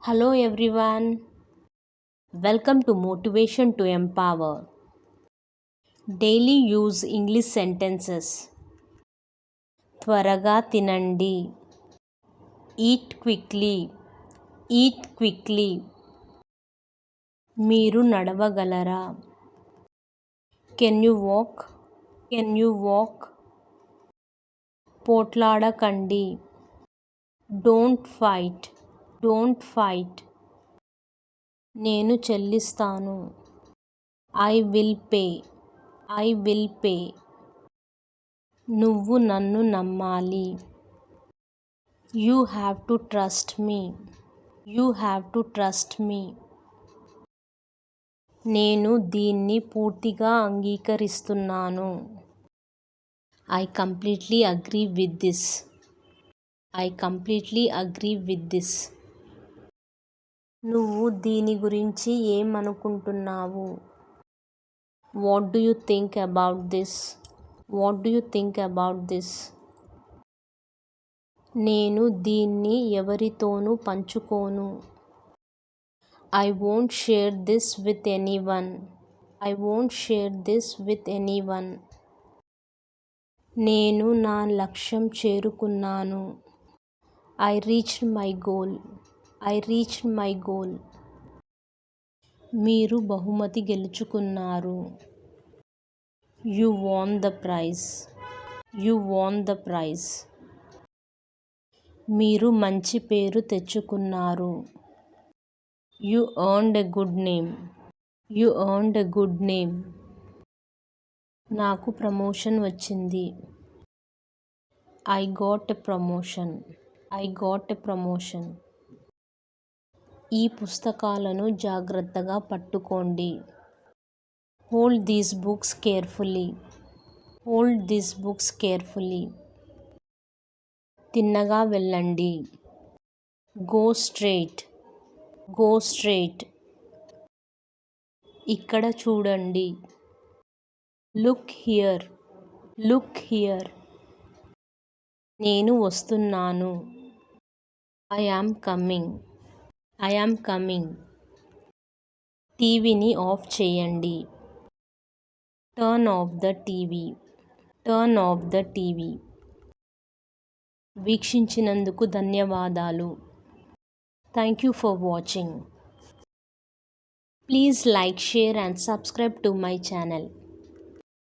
Hello everyone, welcome to Motivation to Empower. Daily use English sentences. త్వరగా తినండి. Eat quickly. Eat quickly. మీరు నడవగలరా? Can you walk? Can you walk? పోట్లాడకండి. Don't fight. Don't fight. నేను చెల్లిస్తాను. I will pay. I will pay. నువ్వు నన్ను నమ్మాలి. You have to trust me. You have to trust me. నేను దీన్ని పూర్తిగా అంగీకరిస్తున్నాను. I completely agree with this. I completely agree with this. నువ్వు దీని గురించి ఏమనుకుంటున్నావు? What do you think about this? What do you think about this? నేను దీన్ని ఎవరితోనూ పంచుకోను. I won't share this with anyone. I won't share this with anyone. నేను నా లక్ష్యం చేరుకున్నాను. I reached my goal. I reached my goal. మీరు బహుమతి గెలుచుకున్నారు. You won the prize. You won the prize. మీరు మంచి పేరు తెచ్చుకున్నారు. You earned a good name. You earned a good name. నాకు ప్రమోషన్ వచ్చింది. I got a promotion. I got a promotion. ఈ పుస్తకాలను జాగ్రత్తగా పట్టుకోండి. Hold these books carefully. Hold these books carefully. తిన్నగా వెళ్ళండి. Go straight. Go straight. ఇక్కడ చూడండి. Look here. Look here. నేను వస్తున్నాను. I am coming. I am coming. టీవీని ఆఫ్ చేయండి. Turn off the TV. Turn off the TV. వీక్షించినందుకు ధన్యవాదాలు. Thank you for watching. Please like, share and subscribe to my channel.